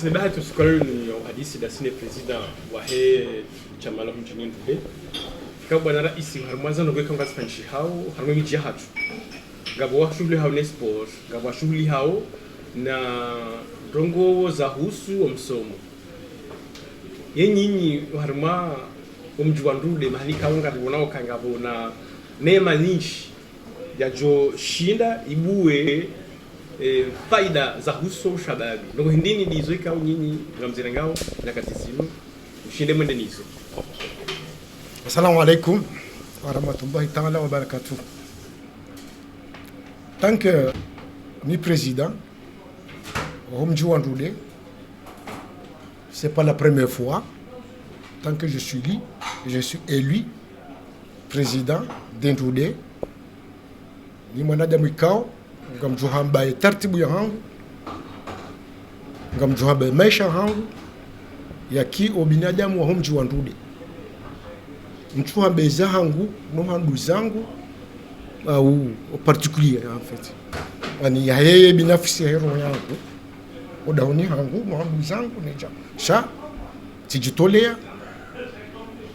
Sibahati tusikoloni ni hadisi da sine president wa he chama la mjini Ndude. Kwa bwana rais harumwaza no gweka ngasi fanshi hao harumwe miji hatu. Ngabo wa shughuli hao ne sport, ngabo wa shughuli hao na rongo za husu wa msomo. Yenyinyi haruma mji wa Ndude mahali kaunga ndibonao kangabo na neema nyinshi ya jo shinda ibue faida za huso shababi ndio hindini dizo ikao nyinyi ngamzira ngao na katisimu ushinde mwende nizo. Assalamu alaikum wa rahmatullahi ta'ala wa barakatuh. Tant que ni président au mji wa Ndude, c'est pas la première fois tant que je suis élu président d'Ndude ni mwanadamu ikao ngamjuhambaye taratibu ya hangu ngamjuhambaye maisha hangu yaki obinadamu wa mji wa Ndude mchuhambaye za hangu nohandu zangu au particulier en fait ani ya yeye binafsi ya roho yangu odaoni hangu nohandu zangu neja sha tijitolea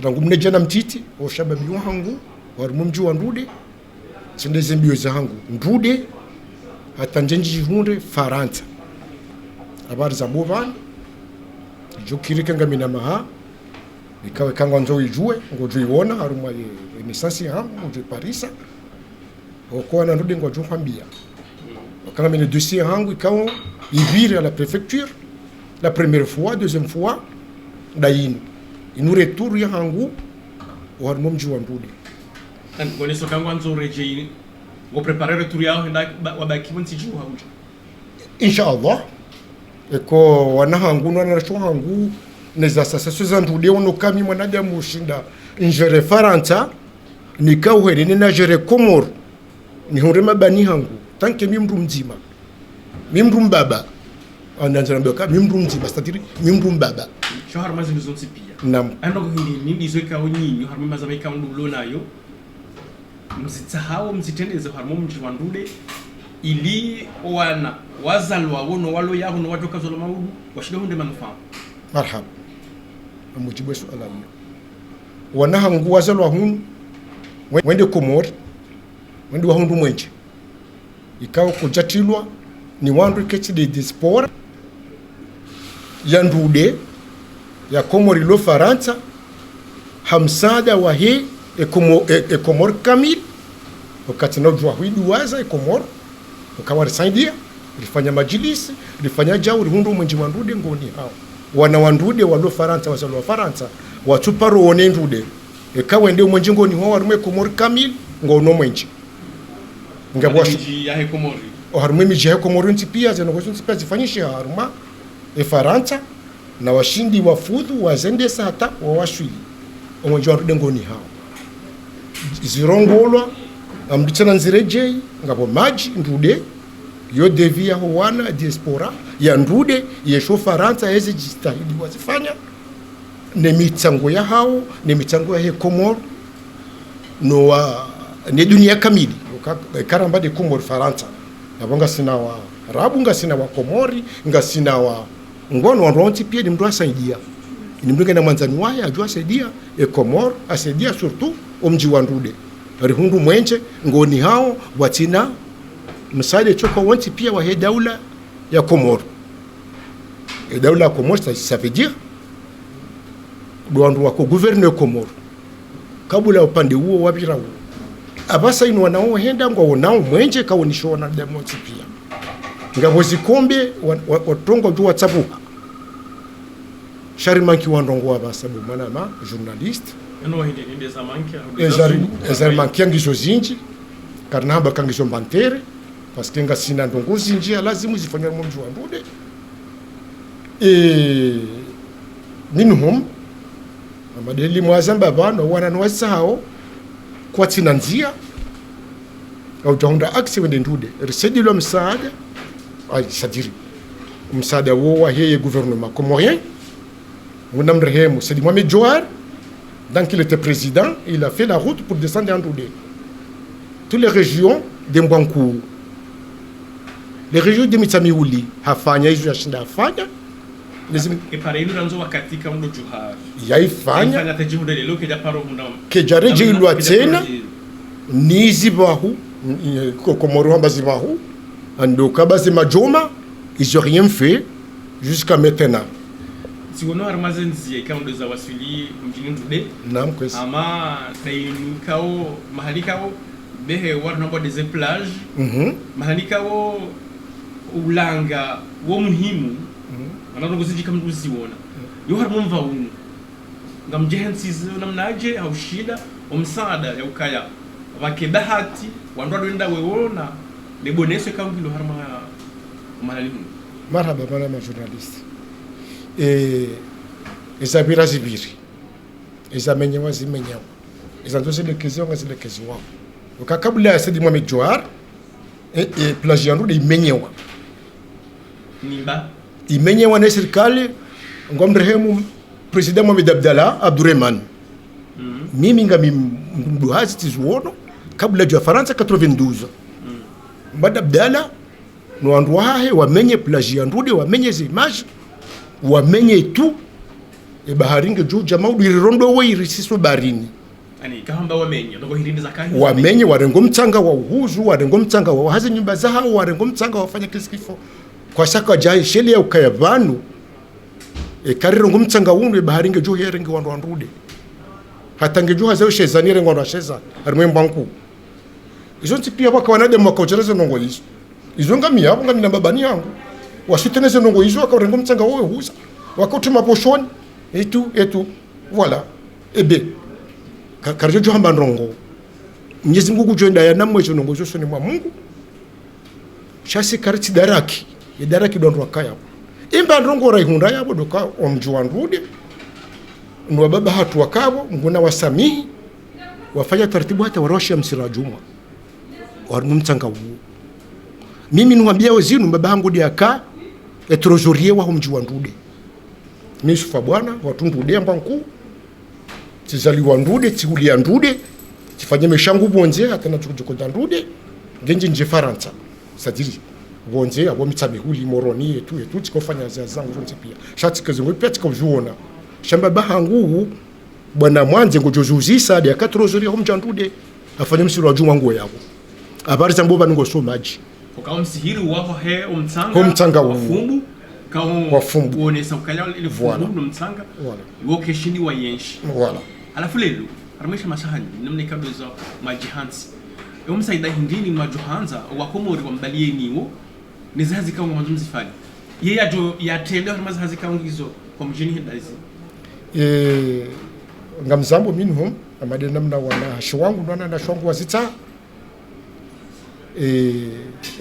ndangu mneja na mtiti o shababi wa hangu wa mji wa Ndude sindeze mbio za hangu Ndude hata njenji hunde Faransa habari za bovan jokirike ngamina maha ikawe kangwa nzo ijue ngojo iona haruma emisasi ha ngojo Parisa oko na Ndude ngojo kwambia kama mine dossier hangu ikawa ivire à la préfecture la première fois deuxième fois dayin inu retour ya hangu wa mji wa Ndude ngone so kangwa nzo reje ngo préparer retour yao nda wabaki wonsi juu hauja inshallah eko wanahangu na hangu neza associations za Ndude ono kami mwanadamu ushinda njere Faransa nikauhere na jere Komoro ni hurema bani hangu tanke mimru mzima mimru mbaba ananza ndoka mimru mzima statiri mimru mbaba shohar mazini zonsi pia nam ando hindi zo ikawo nyinyi haruma mazame ikawo ndulo nayo msitahao msitendeze harimo mji wa Ndude ili wana wazalwa wono walo yabo no watoka zolo maudu washide hunde manufaa marhaba mujibu swala hiyo wana hangu wazalwa hunu wende Komoro wende wa hundu mwenje ikawa kujatilwa ni wandu kechi de diaspora ya Ndude ya Komoro lo Faransa hamsada wa hii Komoro kamili wakati na ujua huidu waza Komoro ukawa risaidia ilifanya majilisi ilifanya jauri hundu mwenji wa Ndude ngoni hao wana wa Ndude walo Faransa wazalo wa Faransa watuparo one Ndude ikawa ndio mwenji ngoni hao warume Komoro kamili ngono mwenji ngabwashu ya he Komoro harume miji ya Komoro ntipia zenogozo ntipia zifanyisha haruma Faransa na washindi wafudhu wazende hata wawashwili mwenji wa Ndude ngoni hao zirongolwa amdichana nzirejei ngabo maji Ndude yo devia wana diaspora ya Ndude yesho Faransa yeze jistahidi wazifanya ne mitango ya hao ne mitango ya Komoro no ne dunia kamili karamba de Komoro Faransa nabonga sina wa Arabu ngasina wa Komori ngasina wa ngono wanronti pia ni mtu asaidia ni mtu na mwanzani wae ajua asaidia Komoro asaidia surtout omji wa Ndude rihundu mwenje ngoni hao watina msaade choko wanti pia wa he daula ya Komoro daula ya Komoro ça veut dire doandu wako gouverneur Komoro kabula upande huo wabira huo abasa ino wanao henda ngo wanao mwenje kaonishona demo pia ngabo zikombe watongo juu WhatsApp sharimanki wandongo abasabu mana ma journaliste eno hindi ndi zamanki ngizo zinji karnamba kangizo mbantere parce que ngasina ndongo zinji lazima zifanywe mu mji wa Ndude minhum amadeli mwazamba bano wana nwasao kwa tinanzia au jaunda aksi wende Ndude resedilo msaada ay sadiri msaada wo wa heye gouvernement comorien on mrehemu Sidi Mohamed Johar. Donc il était président, il a fait la route pour descendre en Ndude. Toutes les régions de Mbankou, les régions de Mitsamiouli, Hafanya, Izu Yashinda Hafanya, Epare ranzo wakati kaundo juha. Yaifanya tajihu lelo keja paro hunda. Kejareje ilwa tena nizi bahu Komoro hamba zibahu ando kabazi majoma ils ont rien fait jusqu'à maintenant. Si on a armazen zi kaundo za wasili mjini Ndude. Naam kwesi. Ama tayin kao mahali kao behe warna bo des plages. Mahali kao ulanga wo muhimu. Another was kama uziona yo har mumva unu ngamjehensi namnaje au shida umsaada ya ukaya wake bahati wandwa wenda weona le bonese kangilo harma malalimu marhaba bana ma journaliste isabira zibiri isamenyewa zimenyewa izanzo de question ngazile question ukakabla ya Sidi Mohamed Johar plage yandu de imenyewa nimba imenyewa na serikali ngomrehemu president Mohamed Abdallah Abdurrahman mimi ngami mduhazi tizuono kabla ya Faransa 92 Mohamed Abdallah no wandu wahe wamenye plage ya Ndude wamenye zimage wamenye tu baharinge juu jamaudu irirondo we irisiso barini ani kahamba wamenye ndoko hirindi zakani wamenye warengo mtanga wa uhuzu warengo mtanga wa hazi nyumba za hao warengo mtanga wafanya kisikifo kwa saka jai sheli ya ukayavanu kariro ngumtsanga wundu baharinge juu herenge wandu Ndude hata ngeju hazao shezanire ngwandu asheza arimwe mbanku izo tipia baka wanade mwakochereze nongo hizo izo ngami yabo ngami na babani yangu wasiteneze nongo hizo akarengo mtsanga wewe huza wakotuma poshoni etu voilà ebe karjo juu hamba ndongo Mwenyezi Mungu kujoenda ya namwe hizo nongo hizo ni mwa Mungu shasi kariti daraki dondo kaya imba ndongo raihunda yabo doka omjua Ndude nwa baba hatu wakabo nguna wasamihi wafanya taratibu hata warosha msira juma warumumtanga wu mimi nwambia wazinu baba hangu diaka etrozorie wa mjua Ndude misufa bwana watu Ndude mbanku tizaliwa Ndude tigulia Ndude tifanye meshangu bonze hata na tukujokoda Ndude ngenje nje Faransa sadiri bonze abo mitsabe huli moroni etu tikofanya zangu zonse pia shati kazungu pia tikojuona shamba bahangu bwana mwanze ngojozuzisa ya 4 homja Ndude afanye msiro wa juma ngo yabo habari zangu bana ngo somaji ukawa msihiri wako he umtanga wafumbu kawo wafumbu uonesa ukaya ile fumbu mtanga ngo keshini wa yenshi voilà alafu lelo armesha masahani namne kadoza majihansi umsaida hindini majuhanza wakomori wambalie niwo nizazi kawo mwanzo fani yeye ajo yatende harmazi kawo hizo kwa mjini hidazi ngamzambo minhum amade namna wana shwangu ndana na shwangu wazita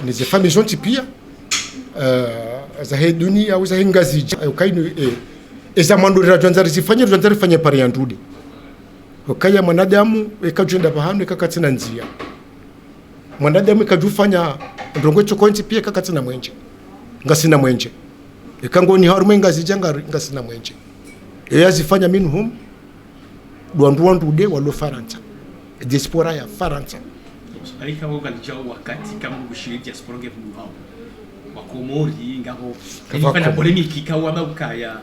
nize famille zonti pia za he dunia au za hingazi ukaino eza mandorera janzari zifanye fanya pare ya Ndude ukaya mwanadamu ekajenda bahano ekakatina nzia mwanadamu ekajufanya ndongo chokonti pia kakatina mwenje ngasina mwenje ekangoni harume ngazi janga ngasina mwenje yazifanya minhum dwandu Ndude walo Faransa diaspora ya Faransa alika wo galijao wakati kama gushiri diaspora ngevu hao wakomori ngabo ifanya polemiki kawa bakaya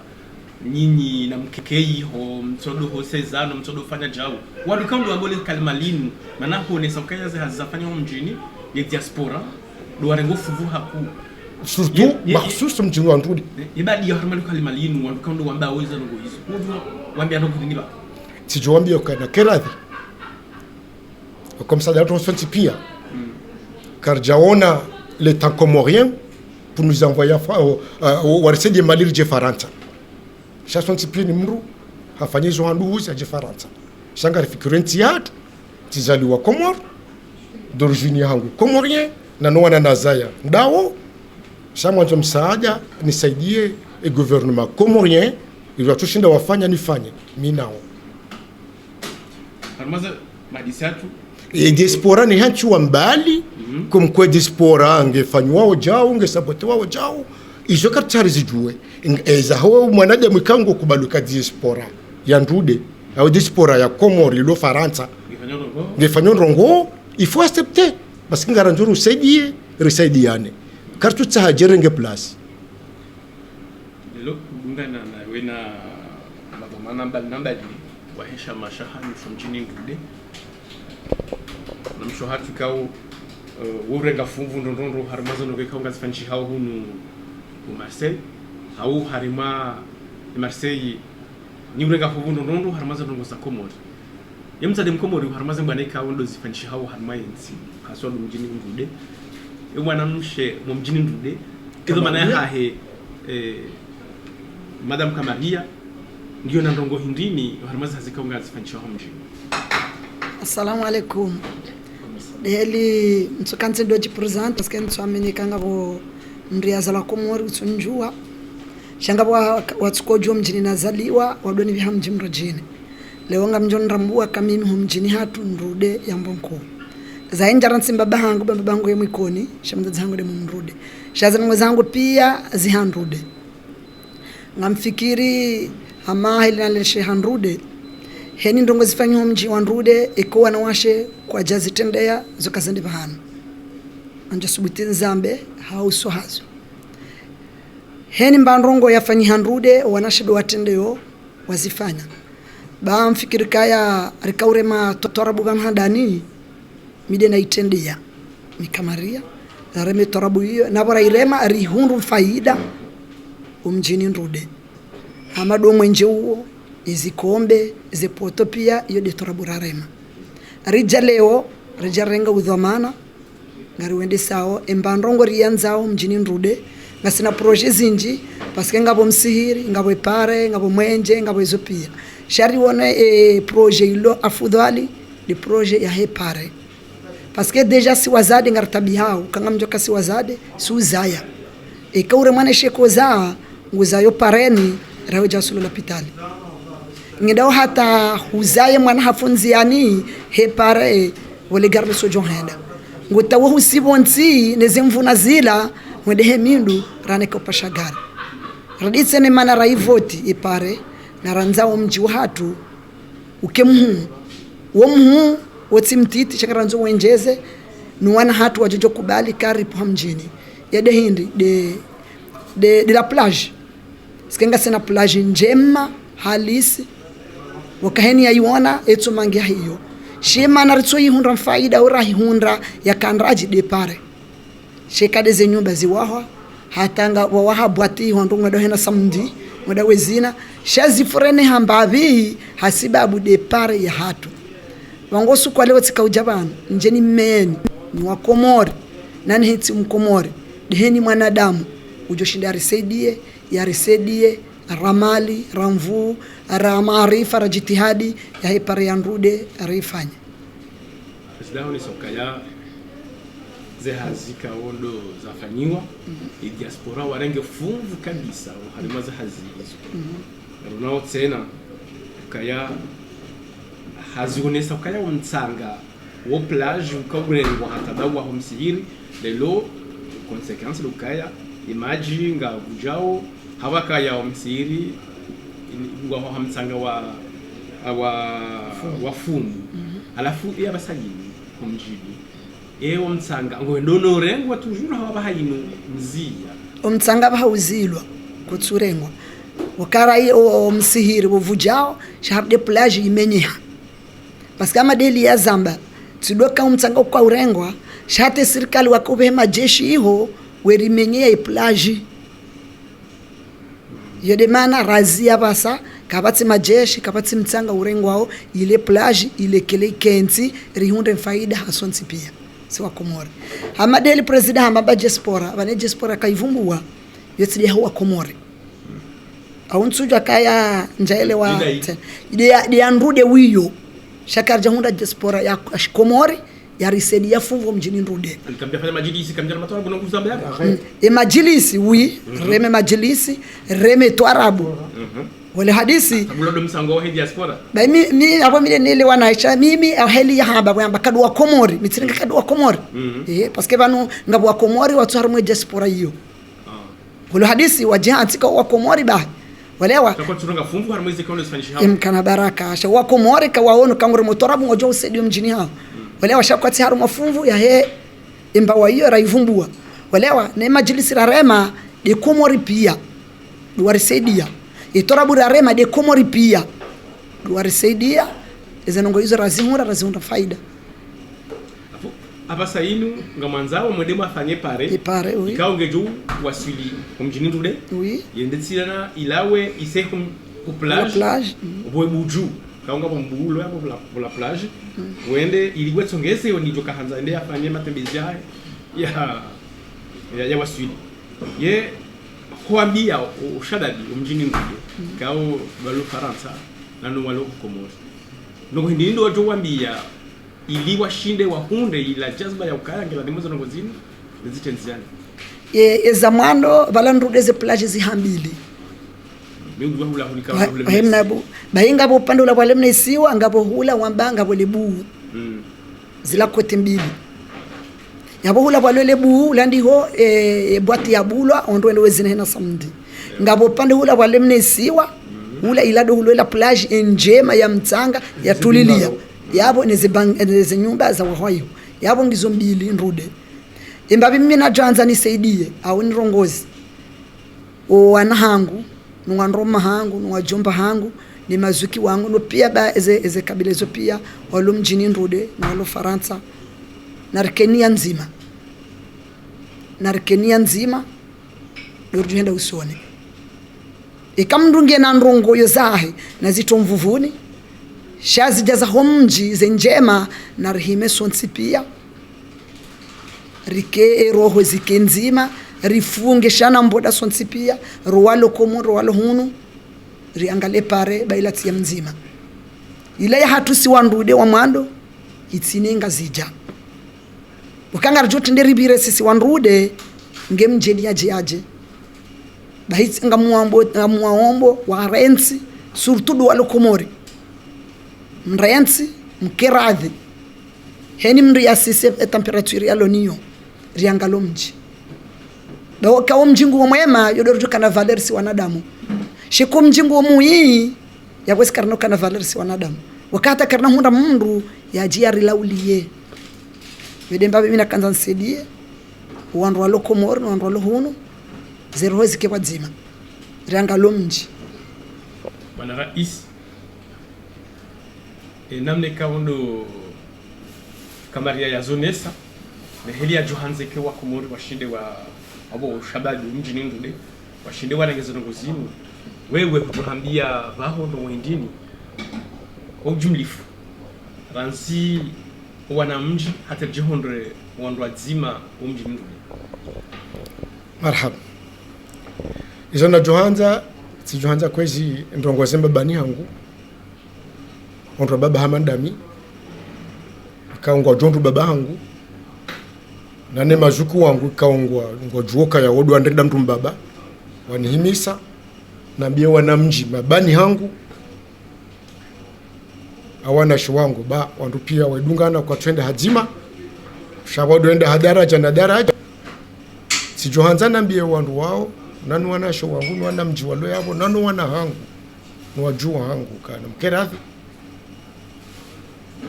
nyinyi na mkekei ho mtodo ho sezano mtodo fanya jao wadukandu abole kalmalinu manako ne sakaya za hazafanya mjini ya diaspora do warengo fuvu haku surtout mahsus mjini wa Ndude ibadi ya harmalu kalmalinu wadukandu wamba weza ngo hizo wovyo wambia ndo kuniba sijoambia kana keradhi comme ça d'autres sont pia car jaona les temps comoriens pour nous envoyer au warse de Mali je Faransa chason pia ni mru hafanye zo handu za je Faransa shanga refikurenti yatu tizaliwa Komor d'origine yangu comorien na no wana nazaya ndao shamwanzo msaada nisaidie e gouvernement comorien ili watushinda wafanya nifanye mimi nao harmaza madisatu diaspora ni hanchu wa mbali kumkwe diaspora angefanywa wajao ngesabotewa wajao izo kartari zijue eza ho mwanadamu ikango kubaluka diaspora ya Ndude au diaspora ya Komori lo Faransa ngefanywa rongo il faut accepter parce que ngaranjuru risaidiane kartu tsahajere nge place lelo ungana na wena mabamana nambali wahesha mashaha mjini Ndude na mshohatu kao urenga fumvu ndondondo harimazo noveka ungazifanchi hao hunu Marseille hau harima Marseille ni urenga fumvu ndondondo harimazo ndongoza Komori yemzade mkomori harimazo mbaneka undo zifanchi hao harima yensi haswa mjini Ndude mwana mshe mjini Ndude kizo maana hahe Madam Kamaria ndio na ndongo hindini harimazo hazika ungazifanchi hao mjini. Assalamu alaikum. Deli mtsokanze doji present parce que ntsamene kanga bo mriaza la Komori utunjua shanga bwa watsukojo mjini nazaliwa wadoni biha mjini mrojini leo nga mjon rambua kamimi mjini hatu Ndude yambonko zainjara nsimba babangu yemikoni shamda zangu de Ndude shazana mwezangu pia zihandude ngamfikiri ama hili naleshe Ndude heni ndongo zifanyo mji wa Ndude ikowa na washe kwa jazi tendea zokazende bahana anja subuti nzambe hauso hazo heni mbandrongo yafanyi Ndude wanashido watendeo wazifanya ba mfikiri kaya rikaurema torabu ganhadani mide na itendea mikamaria reme torabu hiyo nabora irema rihundu faida umjini Ndude amado mwenje huo izikombe zepoto pia iyo de torabura rema rija leo rija renga udhamana ngari wende sao embandrongo rianzao mjini Ndude ngasina projet zinji paske ngabo msihiri ngabo pare ngabo mwenje ngabo izo pia shari wone projet ilo afudhali de projet ya hepare paske deja si wazade ngartabi hao kanga mjoka si wazade si uzaya kaure mwana sheko za nguzayo pareni rawe jasulu lapitali ngidao hata huzaye mwana hafunziani hepare wale garbe sojo henda ngutawo husibonzi nezimvuna zila mwede hemindu rane kopashagara raditse ne mana raivoti ipare na ranzao mji wahatu ukemhu womhu wotimtiti chakaranzo wenjeze nuwana hatu wajojo kubali karipo mjini yade hindi de la plage sikenga sena plage njema halisi wakaheni yaiona eto mangia hiyo shema na ritso yihundra faida ora hihundra ya kandraji de pare shekade ze nyumba ziwaha hatanga waha bwati hondonga dohena samdi ngoda wezina shazi furene hambavi hasibabu de pare ya hatu wangosu kwa leo tika ujabana njeni mmeni ni wa Komori nani hiti mkomori deheni mwanadamu ujoshinda risaidie ramali ramvu ramarifa rajitihadi ya hepare ya Ndude arifanya Sidao ni sokaya zehazika ondo zafanyiwa diaspora warenge funvu kabisa halimaza hazizo runao tena kaya hazionesa kaya umtsanga wo plage ukabulengwa hatadawa homsihiri lelo consequence lukaya imagine nga bujao hawaka ya umsihiri ngwa hamtsanga wa fumu alafu iya basagini kumjidi umtsanga ngo ndonore toujours hawa bahayino mziya umtsanga bahauzilwa kutsurengwa wakara umsihiri buvujao shahabde plage imenyeha parce que amadeli ya zamba tidoka umtsanga kwa urengwa shate serikali wakobe majeshi hiho werimenyea iplage yode mana razia basa kabati majeshi kabati mtsanga urengwao ile plage ile kele kenzi rihunde faida hasonsi pia si wa Komori amadeli president hamba diaspora bane diaspora kaivumbua yotsi ya Komori aunsuja kaya njaele wa de Ndude wiyo shakarja hunda diaspora ya Komori ya risedi ya fungo mjini Ndude alikambia fanya majilisi kambia matwara kuna kuzamba yako majilisi reme majilisi reme twarabu wale hadisi tabulodo msango wa diaspora ba mi hapo mile nile wanaisha mimi aheli ya hamba kwamba kadwa Komori mitsinga kadwa Komori parce que banu ngabo wa Komori watu harumwe diaspora hiyo wale hadisi waje antika wa Komori ba walewa kwa tunanga fungu harumwe kaona Spanish hao imkana baraka sha wa Komori kawaona kangure motorabu ngojo usedi mjini hao walewa shakwati harumwa fungu ya he imbawa hiyo raivumbua walewa na majilisi rarema de Komori pia warisaidia itora burare made komori pia warisaidia izenongo hizo razihura faida apa sainu ngamanzao mwedema afanye pare oui ikaonge juu wasili umjini ndude oui yendetsirana ilawe ise ku plage boy buju kaunga bombulo yabo la plage wende iliwe tsongeze yoni joka hanza ende afanye matembezi ya wasili ye kuambia ushadadi umjini ndude kao balo Faransa nanu walo Komori noko hindi ndo watu wambia ili washinde wahunde ila jazba ya ukaya ngela ndimuzo ngozini zitenziana ezamwando balandrudeze plage zihambili mingu hula hulika hemnabu bainga bo pandula wale mnesiwa ngabo hula wambanga bole bu zila kote mbili yabo hula wale lebu landiho boîte ya bulwa ondwende wezina hena samedi ngabo pande hula wale mnesiwa hula ilado hula la plage njema ya mtanga ya tulilia yabo neze nyumba za wahoyo yabo ngizo mbili nrude imbabi mimi na janza nisaidie au nirongozi o wanahangu nungandroma hangu nungajomba hangu ni mazuki wangu no pia ba eze kabila zo pia walo mjini nrude na walo Faransa na Kenya nzima ndio usone ikamndunge na ndrongo yozahe na zitomvuvuni shazi jaza homji zenjema na rihime sonsi pia rike roho zikenzima rifunge shana mboda sonsi pia ruwalo komo ruwalo hunu riangale pare baila tia mzima ila ya hatusi wandude wa mwando itsinenga zija ukanga rjote nderibire sisi wandude ngemjeni aje bahitsi ngamuombo wa rensi surtout walo Komori mrensi mkeradhi heni mri asise temperature ya loniyo riangalo mji dawo kawo mjingu mwema yodorujo kana valer si wanadamu shiko mjingu muyi ya kwesi karno kana valer si wanadamu wakata karna hunda mundu ya jia rilauliye wedemba mimi nakanza nsedie wandu walo Komori wandu walo hunu zero hozi ke wadzima riangalo mji bwana rais namne kaundo kamaria ya zonesa na heli ya Johanze ke wa Komori washinde wa abo shabaji mjini ndude washinde wanangezo ngozini wewe kutuambia baho ndo wendini au jumlifu ransi wana mji hata jihondre wandu wazima mjini ndude marhaba izona Johanza kwezi ndongo zemba bani hangu ondro baba hamandami kaungwa jondu baba hangu nane mazuku wangu kaungwa ngojuoka ya wodu andreda mtu mbaba wanihimisa nambia wanamji mabani hangu awana shwangu ba wandu pia wedungana kwa twende hadzima shawadu enda hadaraja na daraja si Johanza nambia wandu wao nanu wana shwangu wana mji walo yabo nanu wana hangu nwajua hangu kana mkeradhi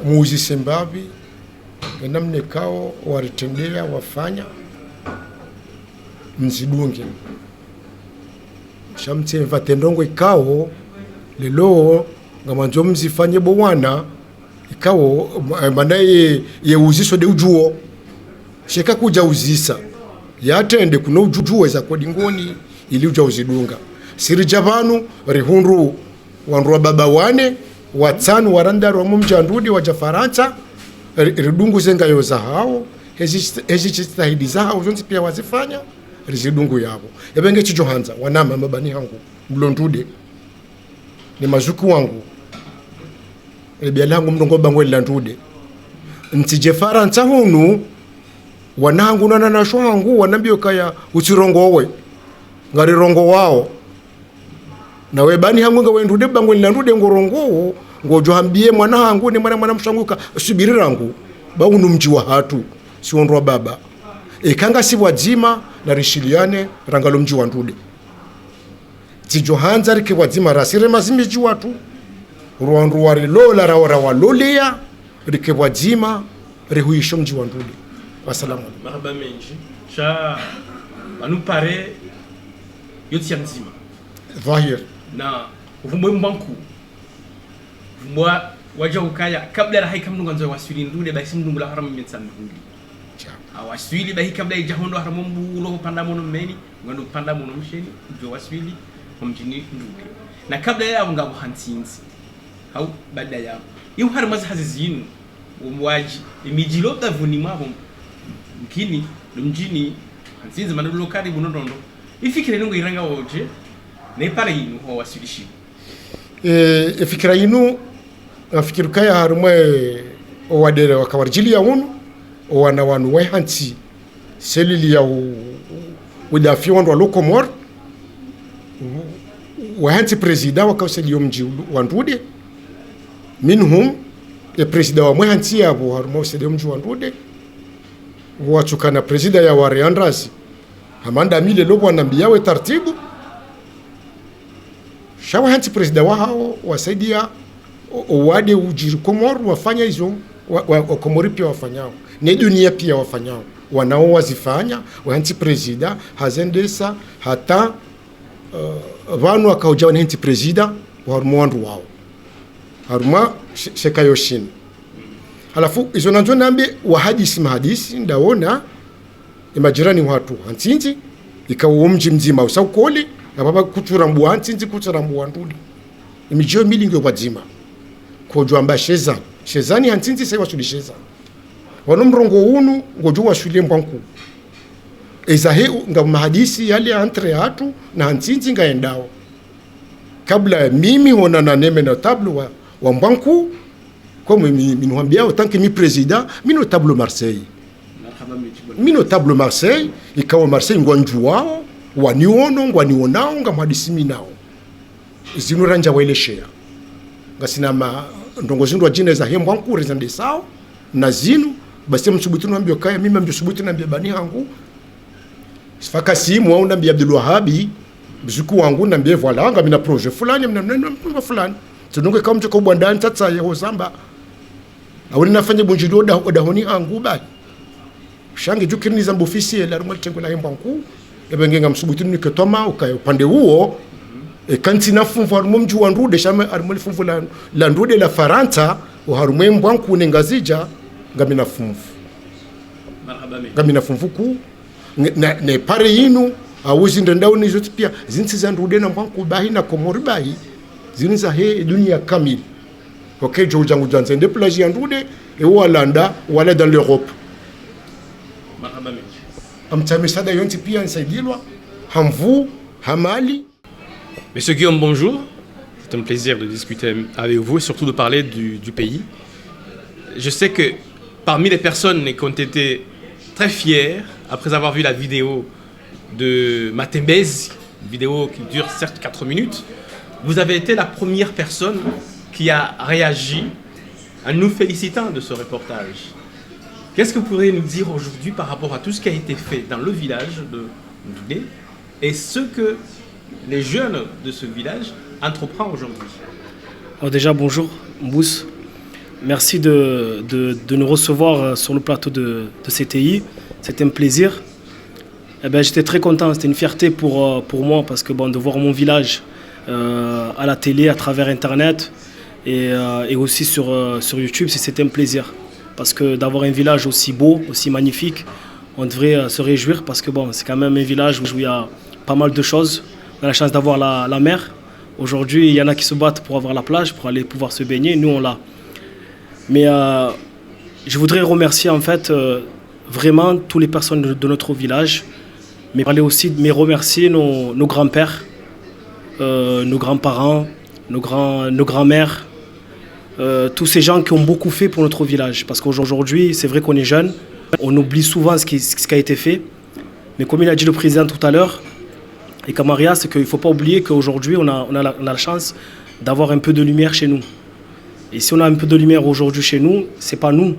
muuzi sembabi namne kao waritendea wafanya mzidunge shamtsemva tendongo ikao lelo ngamanzo mzifanye bwana ikao manaye yeuzisho de ujuo sheka kuja uzisa yatende kuno ujuo za kodingoni ili uja uzidunga siri javanu rihundu wandu baba wane watsanu waranda romo mjandudi waja Faransa ridungu zenga yoza hao hezi chitahidi zao zonzi pia wazifanya rizidungu yabo ebenge Johanza wanama mabani hangu mlondude ni mazuku wangu ebiala hangu mndongo bango landude ntije Faransa hunu wanangu na shwa hangu wanambio kaya uchirongowe ngari rongo wao na webani hangu nga wendude bango landude ngorongo ngojohambie mwana hangu ni mwana mshanguka subirirangu baunu mji wa hatu si ondwa baba ekanga si wadzima na rishiliane rangalo mji wa ndude Johanza rike wadzima rasire mazimiji watu ruandu wari lola rawara walolia rike wadzima rihuisho mji wa ndude wasalamu marhaba menji sha anu pare yoti mzima dhahir na vumwe mbanku vumwa waja ukaya kabla ya haika mnunga nzo waswili ndude basi mnungu la haramu mbensa ndude waswili bahi kabla ya jahondo haramu mbulo panda mono mmeni ngando panda mono msheni jo waswili mjini ndude na kabla ya nga buhansinzi au baada ya iyo hari mazi hazizinu umwaji imijilo davuni mwabo mkini mjini hansinzi mandulo kari bunodondo ifikire ngo iranga woje ne pare yinu ho waswilishi ifikira yinu afikiri kaya harumwe owadere wakawarjili ya unu wana wanu wehansi selili ya udafi wandu wa lokomor wehansi presida wakawaseli mji wandude minhum presida wa mwehansi yabo harumwe waseli mji wandude wachukana presida ya wareandrazi hamanda mile lobo wanambiyawe tartibu shawa hansi presida wa hao wasaidia wade ujiri Komoro wafanya hizo Komori pia wafanyao ne dunia pia wafanyao wanao wazifanya wahanti presida hazendesa hata vanu wakaujawa na hanti presida warumu wandu wao haruma sheka yoshin halafu izo nanzo nambe wahadisi mahadisi ndaona imajirani watu hantinzi ikawa mji mzima usaukoli na baba kuturambu hantinzi kuturambu wanduli imijio milingi wadzima kujua shezani hantinzi sai wasudisheza wano mrongo unu ngojo washule mbanku ezahe nga mahadisi yale entre hatu na hantinzi ngaendao kabla mimi hona na neme na tablo wa mbanku kwa mimi nwambia autant que mi president mi no tablo Marseille mi no tablo Marseille ikawa Marseille ngwanju wao waniono ngwanionao ngamhadisi minao zinuranja waileshea ngasinama ndongozindo jina za hembo wangu rezande sao na zinu basi msubutu naambia kaya mimi msubutu naambia bani hangu sifaka simu au naambia Abdul Wahabi mzuku wangu naambia voilà nga mina projet fulani mna fulani tunonge kama mtoko bwandani tata ya hozamba awali nafanya bunjiro odahoni hangu bali shangi jukini za ofisi la rumo tengo la hembo wangu ebengenga msubutu niketoma ukaya upande huo kanti na funvu harumu mji wa ndude shama harumu funvu la ndude la Faranta harumu mbwanku nengazija ngamina funvu ngamina funvu ku ne pare yinu awuzi ndendao ni zote pia zinsi za ndude na mbwanku bahi na Komori bahi zinza he dunia kamili okay jo jangu janze de plage ya ndude e walanda wala dans l'Europe amtamisada yonti pia nsaidilwa hamvu hamali. Monsieur Guillaume, bonjour. C'est un plaisir de discuter avec vous et surtout de parler du pays. Je sais que parmi les personnes qui ont été très fières après avoir vu la vidéo de Matembezi, une vidéo qui dure certes 4 minutes, vous avez été la première personne qui a réagi en nous félicitant de ce reportage. Qu'est-ce que vous pourriez nous dire aujourd'hui par rapport à tout ce qui a été fait dans le village de Ndoudé et ce que les jeunes de ce village entreprennent aujourd'hui? Déjà, bonjour, Mbous. Merci de nous recevoir sur le plateau de CTI. C'était un plaisir. J'étais très content, c'était une fierté pour moi parce que de voir mon village à la télé, à travers Internet et aussi sur YouTube, c'était un plaisir. Parce que d'avoir un village aussi beau, aussi magnifique, on devrait se réjouir parce que c'est quand même un village où il y a pas mal de choses. On a la chance d'avoir la mer. Aujourd'hui, il y en a qui se battent pour avoir la plage, pour aller pouvoir se baigner. Nous, on l'a. Mais je voudrais remercier en fait vraiment toutes les personnes de notre village. Mais remercier nos grands-pères, nos grands-parents, nos grands-mères, tous ces gens qui ont beaucoup fait pour notre village. Parce qu'aujourd'hui, c'est vrai qu'on est jeunes, on oublie souvent ce qui a été fait. Mais comme il a dit le président tout à l'heure, et Kamaria, c'est qu'il ne faut pas oublier qu'aujourd'hui, on a la chance d'avoir un peu de lumière chez nous. Et si on a un peu de lumière aujourd'hui chez nous, ce n'est pas nous,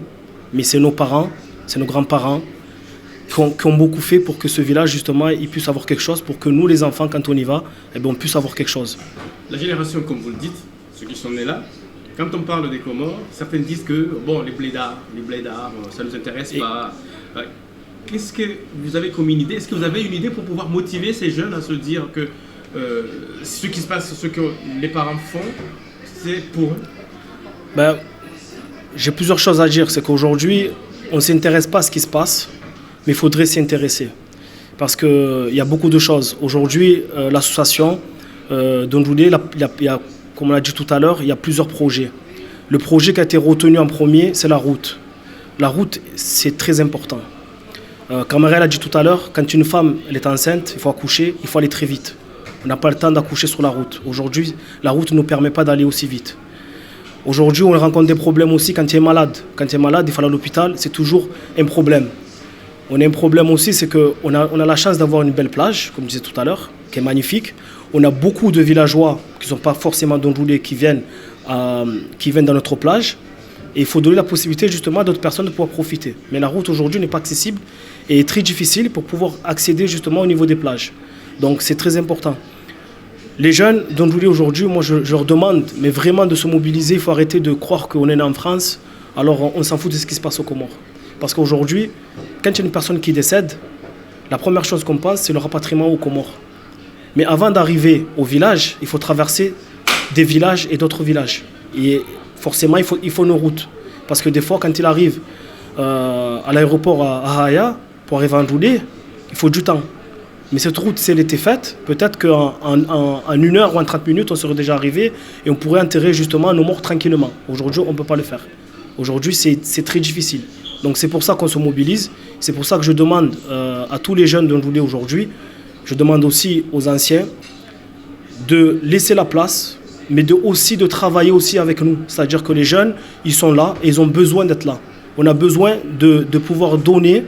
mais c'est nos parents, c'est nos grands-parents qui ont beaucoup fait pour que ce village, justement, il puisse avoir quelque chose, pour que nous, les enfants, quand on y va, on puisse avoir quelque chose. La génération, comme vous le dites, ceux qui sont nés là, quand on parle des Comores, certains disent que les blédards, ça ne nous intéresse pas. Qu'est-ce que vous avez comme une idée? Est-ce que vous avez une idée pour pouvoir motiver ces jeunes à se dire que ce qui se passe, ce que les parents font, c'est pour... Ben, j'ai plusieurs choses à dire. C'est qu'aujourd'hui, on ne s'intéresse pas à ce qui se passe, mais il faudrait s'y intéresser. Parce qu'il y a beaucoup de choses. Aujourd'hui, l'association d'Ondjoudé, comme on l'a dit tout à l'heure, il y a plusieurs projets. Le projet qui a été retenu en premier, c'est la route. La route, c'est très important. Comme Marielle a dit tout à l'heure, quand une femme elle est enceinte, il faut accoucher, il faut aller très vite. On n'a pas le temps d'accoucher sur la route. Aujourd'hui, la route ne nous permet pas d'aller aussi vite. Aujourd'hui, on rencontre des problèmes aussi quand tu es malade. Quand tu es malade, il faut aller à l'hôpital, c'est toujours un problème. On a un problème aussi, c'est qu'on a la chance d'avoir une belle plage, comme je disais tout à l'heure, qui est magnifique. On a beaucoup de villageois qui ne sont pas forcément d'Ondjoudé qui viennent dans notre plage. Et il faut donner la possibilité justement à d'autres personnes de pouvoir profiter. Mais la route aujourd'hui n'est pas accessible et est très difficile pour pouvoir accéder justement au niveau des plages. Donc c'est très important. Les jeunes d'Ondjoudé aujourd'hui, moi je leur demande mais vraiment de se mobiliser. Il faut arrêter de croire qu'on est né en France, alors on s'en fout de ce qui se passe aux Comores. Parce qu'aujourd'hui, quand il y a une personne qui décède, la première chose qu'on pense, c'est le rapatriement aux Comores. Mais avant d'arriver au village, il faut traverser des villages et d'autres villages. Et forcément, il faut nos routes. Parce que des fois, quand il arrive à l'aéroport à Haya, pour arriver à Ondjoudé, il faut du temps. Mais cette route, si elle était faite, peut-être qu'en 1 heure ou en 30 minutes, on serait déjà arrivé et on pourrait enterrer justement nos morts tranquillement. Aujourd'hui, on ne peut pas le faire. Aujourd'hui, c'est très difficile. Donc c'est pour ça qu'on se mobilise. C'est pour ça que je demande à tous les jeunes d'Ondjoudé aujourd'hui, je demande aussi aux anciens de laisser la place, mais aussi de travailler aussi avec nous. C'est-à-dire que les jeunes, ils sont là et ils ont besoin d'être là. On a besoin de pouvoir donner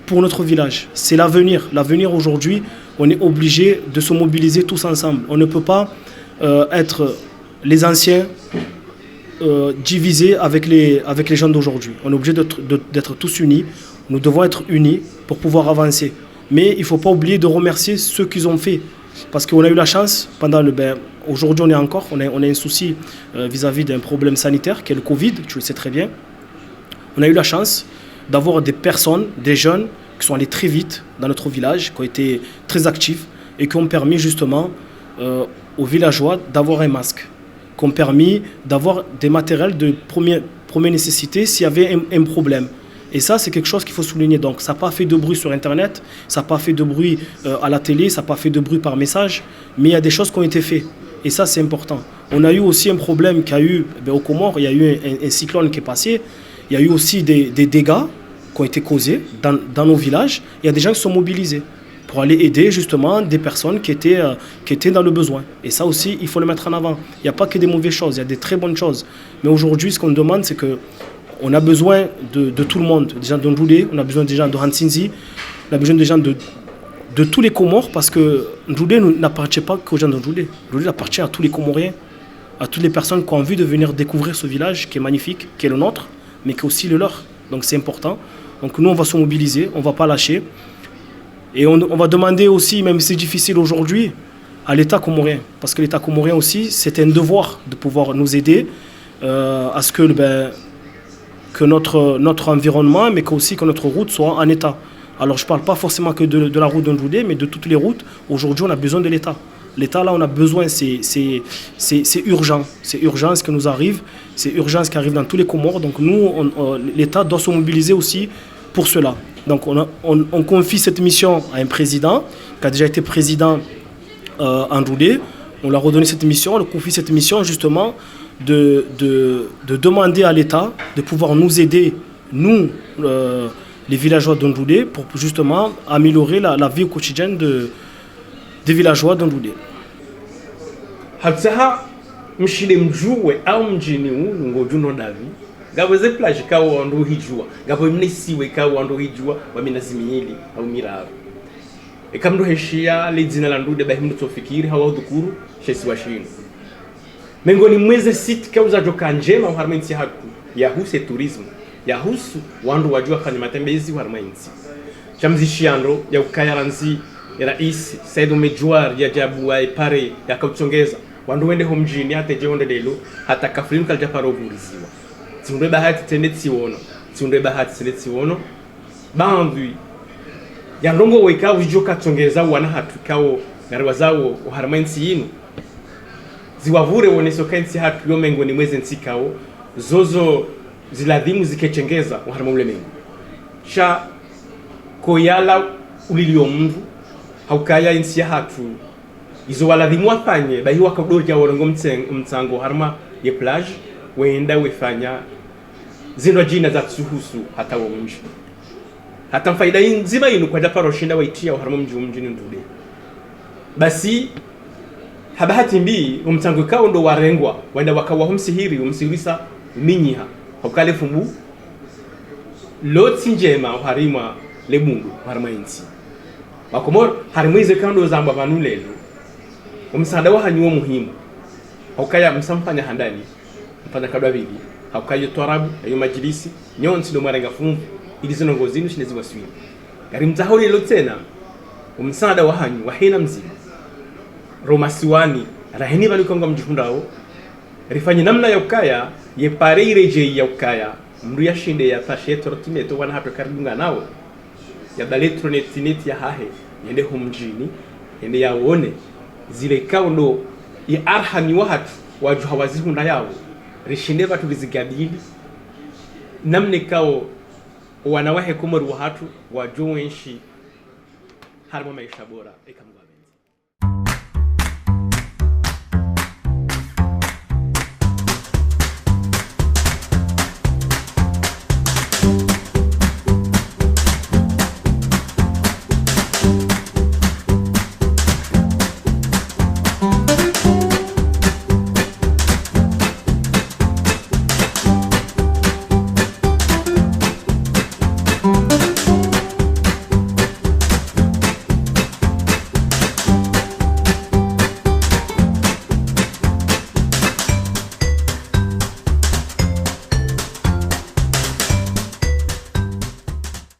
pour notre village. C'est l'avenir. L'avenir aujourd'hui, on est obligé de se mobiliser tous ensemble. On ne peut pas être les anciens divisés avec les jeunes d'aujourd'hui. On est obligé d'être tous unis. Nous devons être unis pour pouvoir avancer. Mais il ne faut pas oublier de remercier ceux qui ont fait. Parce qu'on a eu la chance, aujourd'hui on a un souci vis-à-vis d'un problème sanitaire qui est le Covid, tu le sais très bien. On a eu la chance d'avoir des personnes, des jeunes qui sont allés très vite dans notre village, qui ont été très actifs et qui ont permis justement aux villageois d'avoir un masque, qui ont permis d'avoir des matériels de première nécessité s'il y avait un problème. Et ça, c'est quelque chose qu'il faut souligner. Donc, ça n'a pas fait de bruit sur Internet, ça n'a pas fait de bruit à la télé, ça n'a pas fait de bruit par message, mais il y a des choses qui ont été faites. Et ça, c'est important. On a eu aussi un problème qu'il y a eu aux Comores, il y a eu un cyclone qui est passé, il y a eu aussi des dégâts qui ont été causés dans nos villages. Il y a des gens qui sont mobilisés pour aller aider justement des personnes qui étaient dans le besoin. Et ça aussi, il faut le mettre en avant. Il n'y a pas que des mauvaises choses, il y a des très bonnes choses. Mais aujourd'hui, ce qu'on demande, c'est que on a besoin de tout le monde, des gens d'Ondjoudé, on a besoin des gens de Hansinzi, on a besoin des gens de tous les Comores, parce que Ondjoudé n'appartient pas qu'aux gens d'Ondjoudé. Ondjoudé appartient à tous les Comoriens, à toutes les personnes qui ont envie de venir découvrir ce village qui est magnifique, qui est le nôtre, mais qui est aussi le leur. Donc c'est important. Donc nous, on va se mobiliser, on ne va pas lâcher. Et on va demander aussi, même si c'est difficile aujourd'hui, à l'État comorien. Parce que l'État comorien aussi, c'est un devoir de pouvoir nous aider à ce que notre environnement, mais aussi que notre route soit en état. Alors je ne parle pas forcément que de la route d'Ondjoudé, mais de toutes les routes. Aujourd'hui, on a besoin de l'État. L'État, là, on a besoin, c'est urgent. C'est urgent ce qui nous arrive, c'est urgent ce qui arrive dans tous les Comores. Donc nous, l'État doit se mobiliser aussi pour cela. Donc on confie cette mission à un président, qui a déjà été président en Ondjoudé. On lui a redonné cette mission, on lui confie cette mission justement de demander à l'État de pouvoir nous aider, nous, les villageois d'Ondjoudé, pour justement améliorer la vie quotidienne des villageois d'Ondjoudé. Hatsaha mshile mjuwe au mjini huu ngojuno davi gabweze plage kawo wandu hijua gabwe mnesiwe kawo wandu hijua wa minazimili au miraro ekamdo heshia ledzina la Ndjude bahimdu tofikiri hawa dhukuru shesi washinu mengoni mweze sit kauza joka njema uharmensi haku yahuse tourism yahusu wandu wajua kani matembezi uharmensi chamzishiando ya ukayaranzi ya rais Said Umejwar ya jabu wa pare ya kautsongeza wandu wende homjini hata jeonde lelo hata kafrin kalja paro vuriziwa tsunde bahati tende tsiwono bambi ya ndongo weka ujo katsongeza wana hatukao ngari wazao uharmansi yinu ziwavure woneso kansi hatu yomengo ni mweze nsikao zozo ziladhimu zikechengeza uharma ule mengo sha koyala ulilio mndu haukaya insi hatu izo waladhimu wafanye bahi wakadorja warongo mtsango harma ye plage wenda wefanya zindwa jina za tsuhusu hata wa mji hata faida nzima inu kwa japaro shinda waitia harma mjini ndude basi habahati mbii umtsango kao ndo warengwa wenda wakawa humsihiri umsihirisa minyiha hokale fumbu lotsi njema harima lebundu harma insi wakomor harimwize kando zamba manulelo umsanda wa hanyuo muhimu hokaya msamfanya handani mfanya kadwa bibi hokaya torabu ayo majilisi nyonsi ndo marenga fumbu ilizono ngozinu shinezi waswi gari mtahori lotena umsanda wa hanyu wahina mzima romasiwani rahini balikonga mjifundao rifanye namna ya ukaya ye pare ireje ya ukaya mru ya shinde ya tashe tortineto wana hapo karibunga nao ya daletronet ya hahe yende humjini yende yaone zile kaundo ya arhami watu waju hawazihunda yao rishinde batu bizigadili namne kao wanawahe kumoru watu waju wenshi harimo maisha bora ekamwa